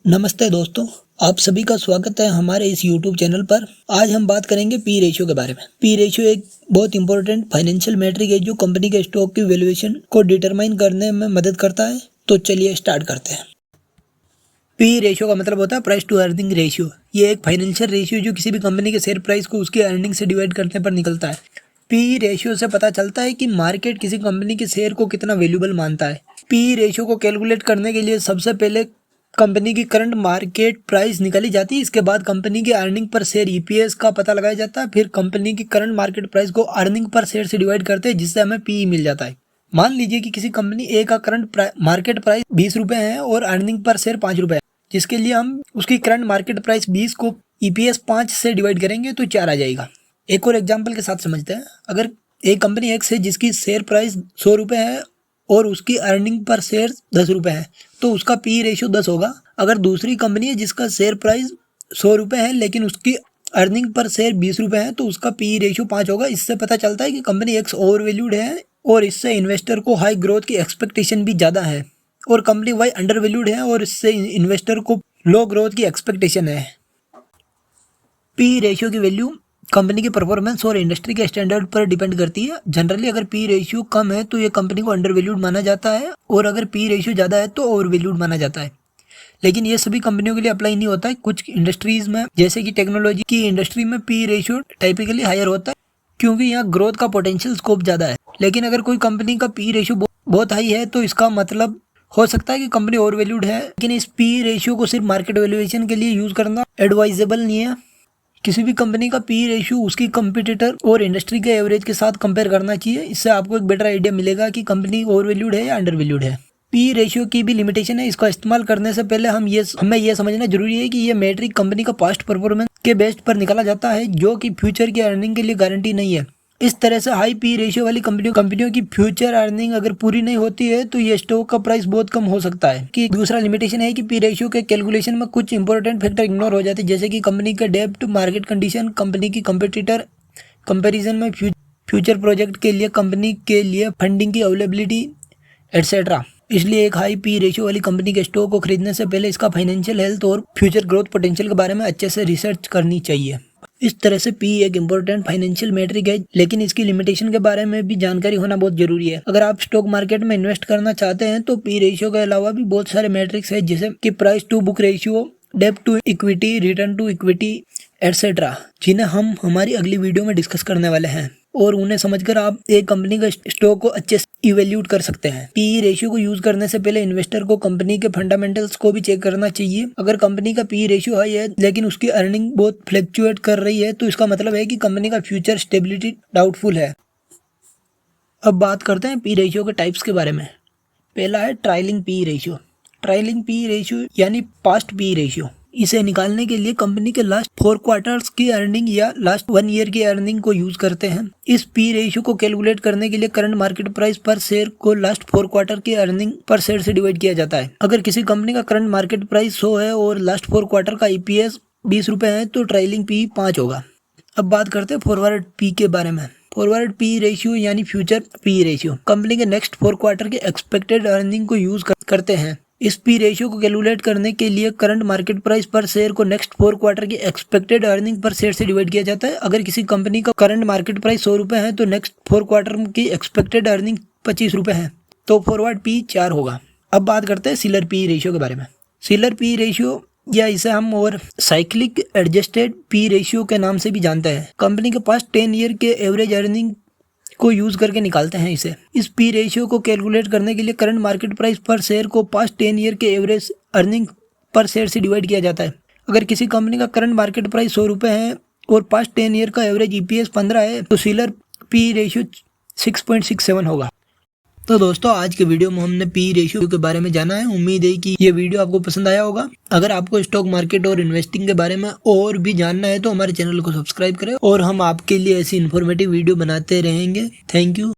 नमस्ते दोस्तों, आप सभी का स्वागत है हमारे इस YouTube चैनल पर। आज हम बात करेंगे पी रेशियो के बारे में। पी रेशियो एक बहुत इंपॉर्टेंट फाइनेंशियल मैट्रिक है जो कंपनी के स्टॉक की वैल्यूएशन को डिटरमाइन करने में मदद करता है। तो चलिए स्टार्ट करते हैं। पी रेशियो का मतलब होता है प्राइस टू अर्निंग रेशियो। ये एक फाइनेंशियल रेशियो जो किसी भी कंपनी के शेयर प्राइस को उसकी अर्निंग से डिवाइड करने पर निकलता है। पी रेशियो से पता चलता है कि मार्केट किसी कंपनी के शेयर को कितना वैल्यूएबल मानता है। पी रेशियो को कैलकुलेट करने के लिए सबसे पहले कंपनी की करंट मार्केट प्राइस निकाली जाती है। इसके बाद कंपनी की अर्निंग पर शेयर ईपीएस का पता लगाया जाता है। फिर कंपनी की करंट मार्केट प्राइस को अर्निंग पर शेयर से डिवाइड करते हैं, जिससे हमें पीई मिल जाता है। मान लीजिए कि किसी कंपनी ए का करंट मार्केट प्राइस 20 रुपये है और अर्निंग पर शेयर 5 रुपये है, जिसके लिए हम उसकी करंट मार्केट प्राइस 20 को ईपीएस 5 से डिवाइड करेंगे तो 4 आ जाएगा। एक और एग्जाम्पल के साथ समझते हैं। अगर एक कंपनी एक्स है जिसकी शेयर प्राइस 100 रुपये है और उसकी अर्निंग पर शेयर 10 रुपये है, तो उसका पी रेशियो 10 होगा। अगर दूसरी कंपनी है जिसका शेयर प्राइस 100 रुपये है लेकिन उसकी अर्निंग पर शेयर 20 रुपये है, तो उसका पी रेशियो 5 होगा। इससे पता चलता है कि कंपनी एक्स ओवर वैल्यूड है और इससे इन्वेस्टर को हाई ग्रोथ की एक्सपेक्टेशन भी ज़्यादा है, और कंपनी वाई अंडर वैल्यूड है और इससे इन्वेस्टर को लो ग्रोथ की एक्सपेक्टेशन है। पी रेशियो की वैल्यू कंपनी की परफॉर्मेंस और इंडस्ट्री के स्टैंडर्ड पर डिपेंड करती है। जनरली अगर पी रेशियो कम है तो ये कंपनी को अंडर वैल्यूड माना जाता है, और अगर पी रेशियो ज़्यादा है तो ओवर वैल्यूड माना जाता है। लेकिन ये सभी कंपनियों के लिए अप्लाई नहीं होता है। कुछ इंडस्ट्रीज में, जैसे कि टेक्नोलॉजी की इंडस्ट्री में, पी रेशियो टाइपिकली हायर होता है क्योंकि यहाँ ग्रोथ का पोटेंशियल स्कोप ज़्यादा है। लेकिन अगर कोई कंपनी का पी रेशियो बहुत हाई है तो इसका मतलब हो सकता है कि कंपनी ओवर वैल्यूड है। लेकिन इस पी रेशियो को सिर्फ मार्केट वैल्यूएशन के लिए यूज़ करना एडवाइजेबल नहीं है। किसी भी कंपनी का पी रेशियो उसकी कंपटीटर और इंडस्ट्री के एवरेज के साथ कंपेयर करना चाहिए। इससे आपको एक बेटर आइडिया मिलेगा कि कंपनी ओवर वैल्यूड है या अंडर वैल्यूड है। पी रेशियो की भी लिमिटेशन है। इसका इस्तेमाल करने से पहले हमें यह समझना जरूरी है कि यह मैट्रिक कंपनी का पास्ट परफॉर्मेंस के बेस पर निकाला जाता है, जो कि फ्यूचर की अर्निंग के लिए गारंटी नहीं है। इस तरह से हाई पी रेशियो वाली कंपनियों की फ्यूचर अर्निंग अगर पूरी नहीं होती है तो ये स्टॉक का प्राइस बहुत कम हो सकता है। कि दूसरा लिमिटेशन है कि पी रेशियो के कैलकुलेशन में कुछ इंपॉर्टेंट फैक्टर इग्नोर हो जाते हैं, जैसे कि कंपनी का डेब्ट, मार्केट कंडीशन, कंपनी की कंपटीटर, कंपैरिजन में फ्यूचर प्रोजेक्ट के लिए कंपनी के लिए फंडिंग की अवेलेबिलिटी एटसेट्रा। इसलिए एक हाई पी रेशियो वाली कंपनी के स्टॉक को खरीदने से पहले इसका फाइनेंशियल हेल्थ और फ्यूचर ग्रोथ पोटेंशियल के बारे में अच्छे से रिसर्च करनी चाहिए। इस तरह से पी एक इम्पोर्टेंट फाइनेंशियल मैट्रिक है, लेकिन इसकी लिमिटेशन के बारे में भी जानकारी होना बहुत जरूरी है। अगर आप स्टॉक मार्केट में इन्वेस्ट करना चाहते हैं तो पी रेशियो के अलावा भी बहुत सारे मैट्रिक्स है, जैसे कि प्राइस टू बुक रेशियो, डेब्ट to equity, return to equity et cetera, जिन्हें हम हमारी अगली वीडियो में डिस्कस करने वाले हैं। और उन्हें समझकर आप एक कंपनी का स्टॉक को अच्छे से इवेल्यूट कर सकते हैं। पी रेशियो को यूज करने से पहले इन्वेस्टर को कंपनी के फंडामेंटल्स को भी चेक करना चाहिए। अगर कंपनी का पी रेशियो हाई है लेकिन उसकी अर्निंग बहुत फ्लक्चुएट कर रही है तो इसका मतलब है कि कंपनी का फ्यूचर स्टेबिलिटी डाउटफुल है। अब बात करते हैं पी रेशियो के टाइप्स के बारे में। पहला है ट्राइलिंग पी रेशियो। ट्राइलिंग पी रेशियो यानी पास्ट पी रेशियो। इसे निकालने के लिए कंपनी के लास्ट 4 क्वार्टर्स की अर्निंग या लास्ट 1 ईयर की अर्निंग को यूज करते हैं। इस पी रेशियो को कैलकुलेट करने के लिए करंट मार्केट प्राइस पर शेयर को लास्ट 4 क्वार्टर की अर्निंग पर शेयर से डिवाइड किया जाता है। अगर किसी कंपनी का करंट मार्केट प्राइस 100 है और लास्ट 4 क्वार्टर का ईपीएस 20 रुपये है तो ट्राइलिंग पी 5 होगा। अब बात करते हैं फॉरवर्ड पी के बारे में। फॉरवर्ड पी रेशियो यानी फ्यूचर पी रेशियो कंपनी के नेक्स्ट 4 क्वार्टर के एक्सपेक्टेड अर्निंग को यूज करते हैं। इस पी रेशियो को कैलकुलेट करने के लिए करंट मार्केट प्राइस पर शेयर को नेक्स्ट 4 क्वार्टर की एक्सपेक्टेड अर्निंग पर शेयर से डिवाइड किया जाता है। अगर किसी कंपनी का करंट मार्केट प्राइस 100 रुपये है तो नेक्स्ट 4 क्वार्टर की एक्सपेक्टेड अर्निंग 25 रुपये है, तो फॉरवर्ड पी 4 होगा। अब बात करते हैं सिलर पी रेशियो के बारे में। सिलर पी रेशियो या इसे हम और साइक्लिक एडजस्टेड पी रेशियो के नाम से भी जानते हैं। कंपनी के पास 10 ईयर के एवरेज अर्निंग को यूज करके निकालते हैं इसे। इस पी रेशियो को कैलकुलेट करने के लिए करंट मार्केट प्राइस पर शेयर को पास्ट 10 ईयर के एवरेज अर्निंग पर शेयर से डिवाइड किया जाता है। अगर किसी कंपनी का करंट मार्केट प्राइस 100 रुपये है और पास्ट 10 ईयर का एवरेज ईपीएस 15 है तो सिलर पी रेशियो 6.67 होगा। तो दोस्तों, आज के वीडियो में हमने पी रेशियो के बारे में जाना है। उम्मीद है कि ये वीडियो आपको पसंद आया होगा। अगर आपको स्टॉक मार्केट और इन्वेस्टिंग के बारे में और भी जानना है तो हमारे चैनल को सब्सक्राइब करें और हम आपके लिए ऐसी इन्फॉर्मेटिव वीडियो बनाते रहेंगे। Thank you.